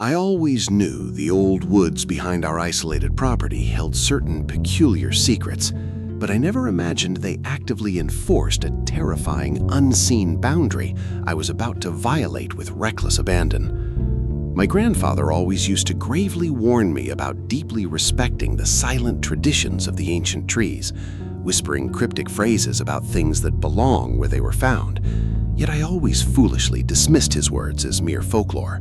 I always knew the old woods behind our isolated property held certain peculiar secrets, but I never imagined they actively enforced a terrifying, unseen boundary I was about to violate with reckless abandon. My grandfather always used to gravely warn me about deeply respecting the silent traditions of the ancient trees, whispering cryptic phrases about things that belong where they were found, yet I always foolishly dismissed his words as mere folklore.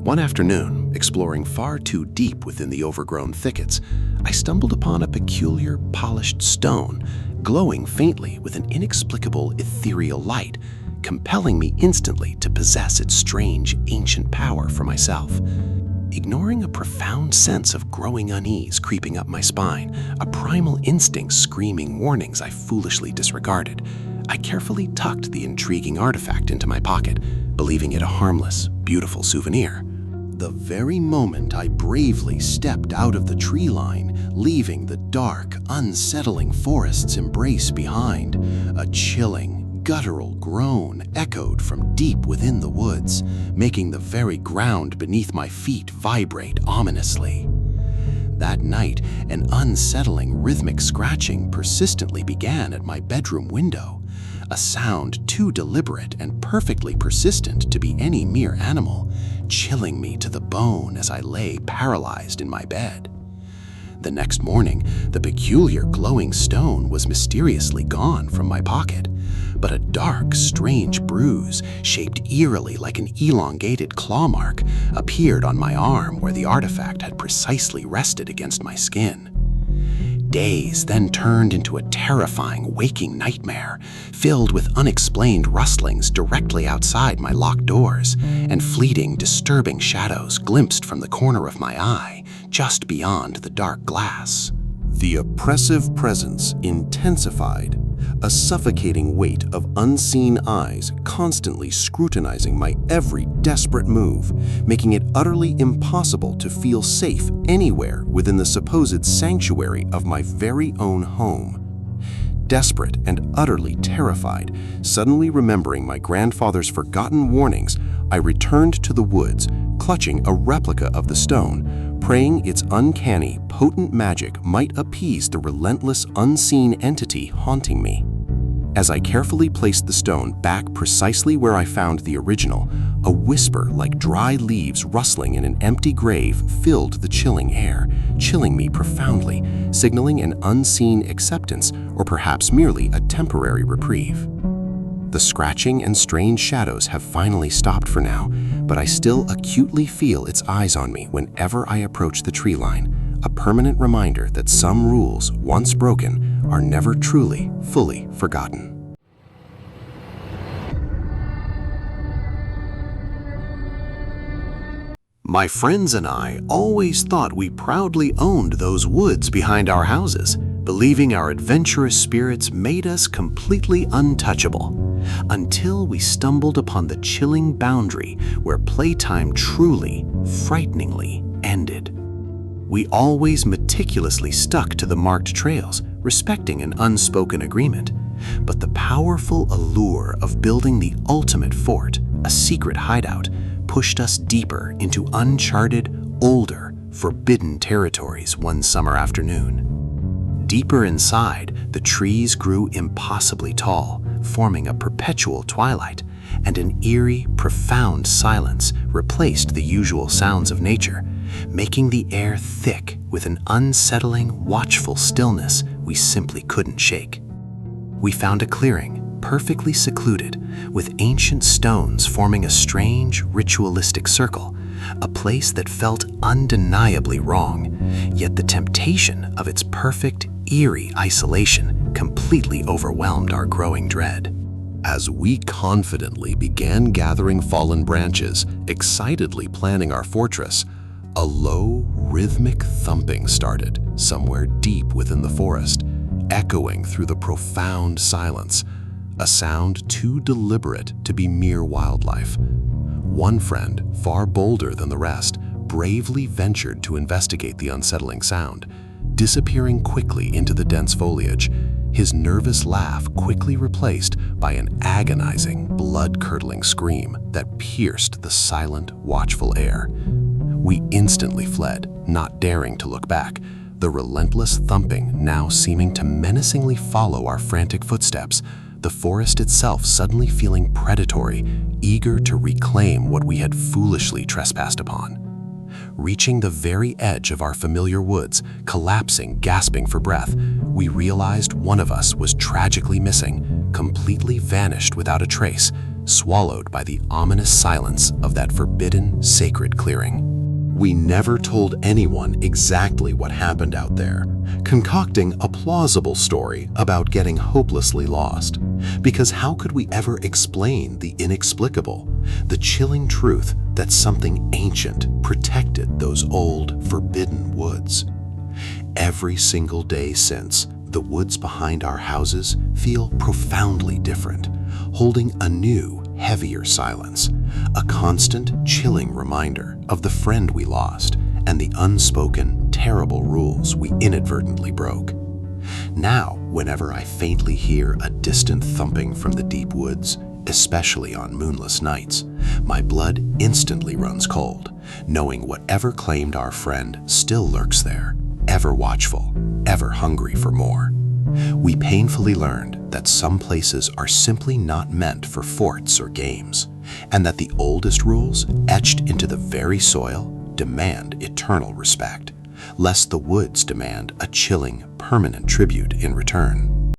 One afternoon, exploring far too deep within the overgrown thickets, I stumbled upon a peculiar polished stone, glowing faintly with an inexplicable ethereal light, compelling me instantly to possess its strange ancient power for myself. Ignoring a profound sense of growing unease creeping up my spine, a primal instinct screaming warnings I foolishly disregarded, I carefully tucked the intriguing artifact into my pocket, believing it a harmless, beautiful souvenir. The very moment I bravely stepped out of the tree line, leaving the dark, unsettling forest's embrace behind, a chilling, guttural groan echoed from deep within the woods, making the very ground beneath my feet vibrate ominously. That night, an unsettling rhythmic scratching persistently began at my bedroom window, a sound too deliberate and perfectly persistent to be any mere animal, chilling me to the bone as I lay paralyzed in my bed. The next morning, the peculiar glowing stone was mysteriously gone from my pocket, but a dark, strange bruise, shaped eerily like an elongated claw mark, appeared on my arm where the artifact had precisely rested against my skin. Days then turned into a terrifying waking nightmare, filled with unexplained rustlings directly outside my locked doors and fleeting, disturbing shadows glimpsed from the corner of my eye, just beyond the dark glass. The oppressive presence intensified, a suffocating weight of unseen eyes constantly scrutinizing my every desperate move, making it utterly impossible to feel safe anywhere within the supposed sanctuary of my very own home. Desperate and utterly terrified, suddenly remembering my grandfather's forgotten warnings, I returned to the woods, clutching a replica of the stone, praying its uncanny, potent magic might appease the relentless, unseen entity haunting me. As I carefully placed the stone back precisely where I found the original, a whisper like dry leaves rustling in an empty grave filled the chilling air, chilling me profoundly, signaling an unseen acceptance or perhaps merely a temporary reprieve. The scratching and strange shadows have finally stopped for now, but I still acutely feel its eyes on me whenever I approach the tree line, a permanent reminder that some rules, once broken, are never truly, fully forgotten. My friends and I always thought we proudly owned those woods behind our houses, believing our adventurous spirits made us completely untouchable, until we stumbled upon the chilling boundary where playtime truly, frighteningly ended. We always meticulously stuck to the marked trails, respecting an unspoken agreement, but the powerful allure of building the ultimate fort, a secret hideout, pushed us deeper into uncharted, older, forbidden territories one summer afternoon. Deeper inside, the trees grew impossibly tall, forming a perpetual twilight, and an eerie, profound silence replaced the usual sounds of nature, making the air thick with an unsettling, watchful stillness we simply couldn't shake. We found a clearing, perfectly secluded, with ancient stones forming a strange, ritualistic circle, a place that felt undeniably wrong, yet the temptation of its perfect, eerie isolation completely overwhelmed our growing dread. As we confidently began gathering fallen branches, excitedly planning our fortress, a low, rhythmic thumping started somewhere deep within the forest, echoing through the profound silence, a sound too deliberate to be mere wildlife. One friend, far bolder than the rest, bravely ventured to investigate the unsettling sound, disappearing quickly into the dense foliage, his nervous laugh quickly replaced by an agonizing, blood-curdling scream that pierced the silent, watchful air. We instantly fled, not daring to look back, the relentless thumping now seeming to menacingly follow our frantic footsteps, the forest itself suddenly feeling predatory, eager to reclaim what we had foolishly trespassed upon. Reaching the very edge of our familiar woods, collapsing, gasping for breath, we realized one of us was tragically missing, completely vanished without a trace, swallowed by the ominous silence of that forbidden, sacred clearing. We never told anyone exactly what happened out there, concocting a plausible story about getting hopelessly lost. Because how could we ever explain the inexplicable, the chilling truth that something ancient protected those old, forbidden woods? Every single day since, the woods behind our houses feel profoundly different, holding a new, heavier silence, a constant, chilling reminder of the friend we lost and the unspoken, terrible rules we inadvertently broke. Now, whenever I faintly hear a distant thumping from the deep woods, especially on moonless nights, my blood instantly runs cold, knowing whatever claimed our friend still lurks there, ever watchful, ever hungry for more. We painfully learned that some places are simply not meant for forts or games, and that the oldest rules, etched into the very soil, demand eternal respect, lest the woods demand a chilling, permanent tribute in return.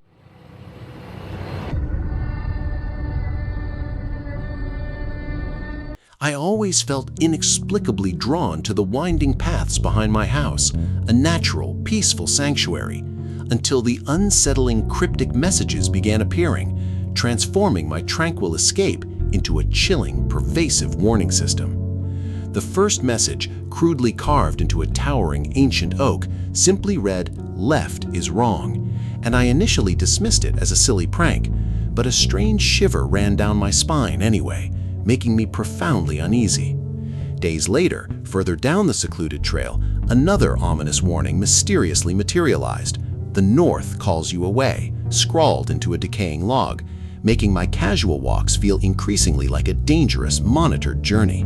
I always felt inexplicably drawn to the winding paths behind my house, a natural, peaceful sanctuary, until the unsettling cryptic messages began appearing, transforming my tranquil escape into a chilling, pervasive warning system. The first message, crudely carved into a towering ancient oak, simply read, "Left is wrong," and I initially dismissed it as a silly prank, but a strange shiver ran down my spine anyway, making me profoundly uneasy. Days later, further down the secluded trail, another ominous warning mysteriously materialized. "The North calls you away," scrawled into a decaying log, making my casual walks feel increasingly like a dangerous, monitored journey.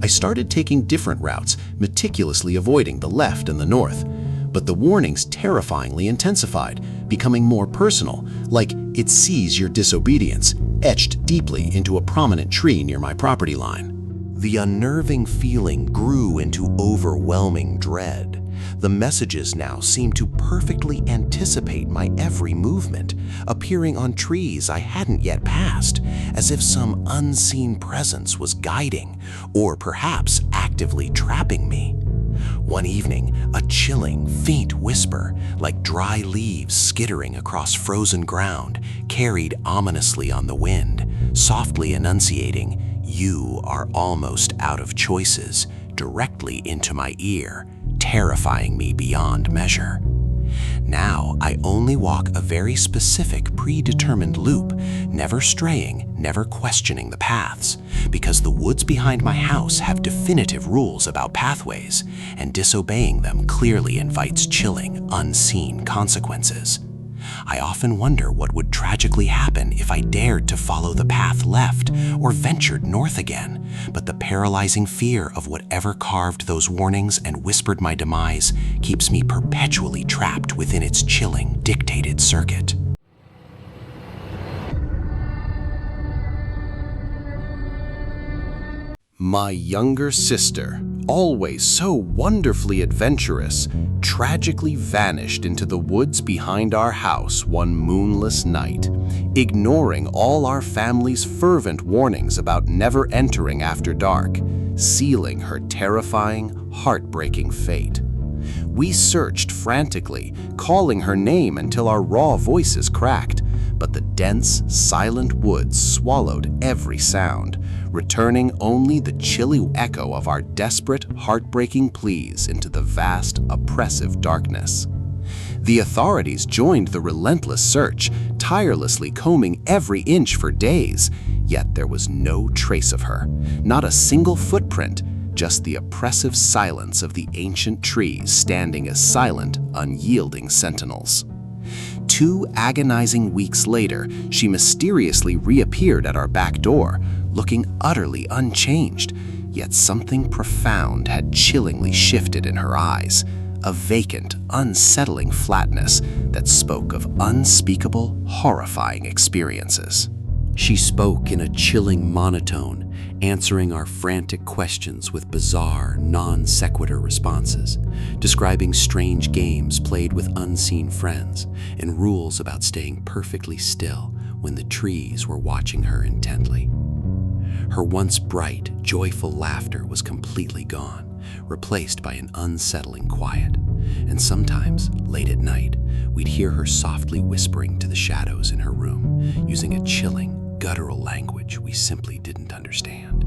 I started taking different routes, meticulously avoiding the left and the north, but the warnings terrifyingly intensified, becoming more personal, like "It sees your disobedience," etched deeply into a prominent tree near my property line. The unnerving feeling grew into overwhelming dread. The messages now seemed to perfectly anticipate my every movement, appearing on trees I hadn't yet passed, as if some unseen presence was guiding, or perhaps actively trapping me. One evening, a chilling, faint whisper, like dry leaves skittering across frozen ground, carried ominously on the wind, softly enunciating, "You are almost out of choices," directly into my ear, terrifying me beyond measure. Now I only walk a very specific, predetermined loop, never straying, never questioning the paths, because the woods behind my house have definitive rules about pathways, and disobeying them clearly invites chilling, unseen consequences. I often wonder what would tragically happen if I dared to follow the path left or ventured north again, but the paralyzing fear of whatever carved those warnings and whispered my demise keeps me perpetually trapped within its chilling, dictated circuit. My younger sister, always so wonderfully adventurous, tragically vanished into the woods behind our house one moonless night, ignoring all our family's fervent warnings about never entering after dark, sealing her terrifying, heartbreaking fate. We searched frantically, calling her name until our raw voices cracked, but the dense, silent woods swallowed every sound, returning only the chilly echo of our desperate, heartbreaking pleas into the vast, oppressive darkness. The authorities joined the relentless search, tirelessly combing every inch for days, yet there was no trace of her, not a single footprint, just the oppressive silence of the ancient trees standing as silent, unyielding sentinels. 2 agonizing weeks later, she mysteriously reappeared at our back door, looking utterly unchanged, Yet something profound had chillingly shifted in her eyes, a vacant, unsettling flatness that spoke of unspeakable, horrifying experiences. She spoke in a chilling monotone, answering our frantic questions with bizarre, non-sequitur responses, describing strange games played with unseen friends and rules about staying perfectly still when the trees were watching her intently. Her once bright, joyful laughter was completely gone, replaced by an unsettling quiet, and sometimes, late at night, we'd hear her softly whispering to the shadows in her room, using a chilling, guttural language we simply didn't understand.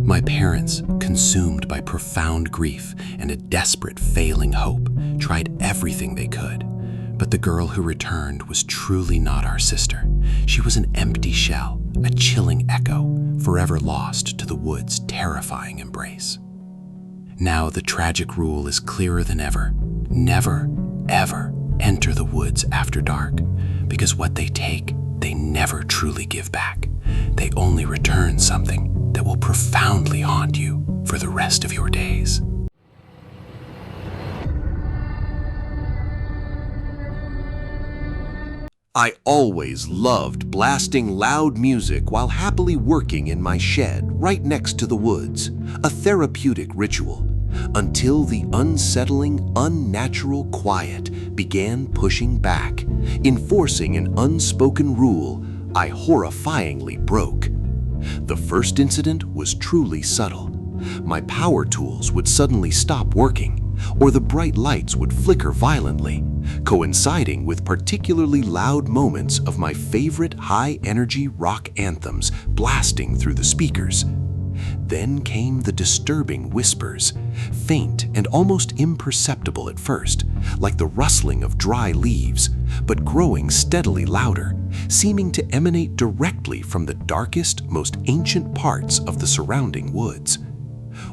My parents, consumed by profound grief and a desperate, failing hope, tried everything they could. But the girl who returned was truly not our sister. She was an empty shell, a chilling echo, forever lost to the wood's terrifying embrace. Now the tragic rule is clearer than ever. Never, ever enter the woods after dark, because what they take, they never truly give back. They only return something that will profoundly haunt you for the rest of your days. I always loved blasting loud music while happily working in my shed right next to the woods, a therapeutic ritual, until the unsettling, unnatural quiet began pushing back, enforcing an unspoken rule I horrifyingly broke. The first incident was truly subtle. My power tools would suddenly stop working, or the bright lights would flicker violently, coinciding with particularly loud moments of my favorite high-energy rock anthems blasting through the speakers. Then came the disturbing whispers, faint and almost imperceptible at first, like the rustling of dry leaves, but growing steadily louder, seeming to emanate directly from the darkest, most ancient parts of the surrounding woods.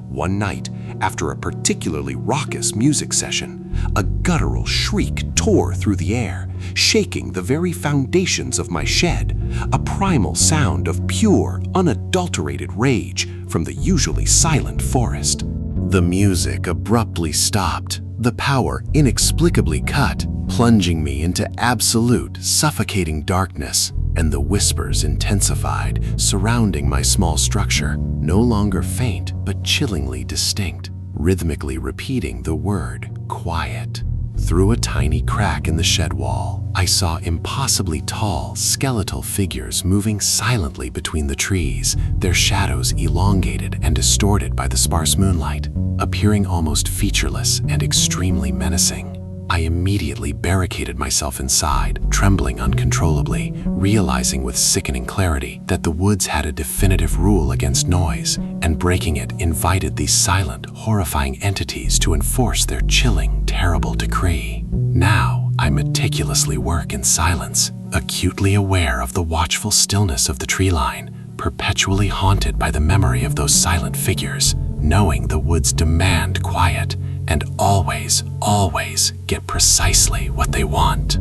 One night, after a particularly raucous music session, a guttural shriek tore through the air, shaking the very foundations of my shed, a primal sound of pure, unadulterated rage from the usually silent forest. The music abruptly stopped, the power inexplicably cut, plunging me into absolute, suffocating darkness, and the whispers intensified, surrounding my small structure, no longer faint but chillingly distinct, rhythmically repeating the word quiet. Through a tiny crack in the shed wall, I saw impossibly tall, skeletal figures moving silently between the trees, their shadows elongated and distorted by the sparse moonlight, appearing almost featureless and extremely menacing. I immediately barricaded myself inside, trembling uncontrollably, realizing with sickening clarity that the woods had a definitive rule against noise, and breaking it invited these silent, horrifying entities to enforce their chilling, terrible decree. Now, I meticulously work in silence, acutely aware of the watchful stillness of the tree line, perpetually haunted by the memory of those silent figures, knowing the woods demand quiet, and always, always get precisely what they want.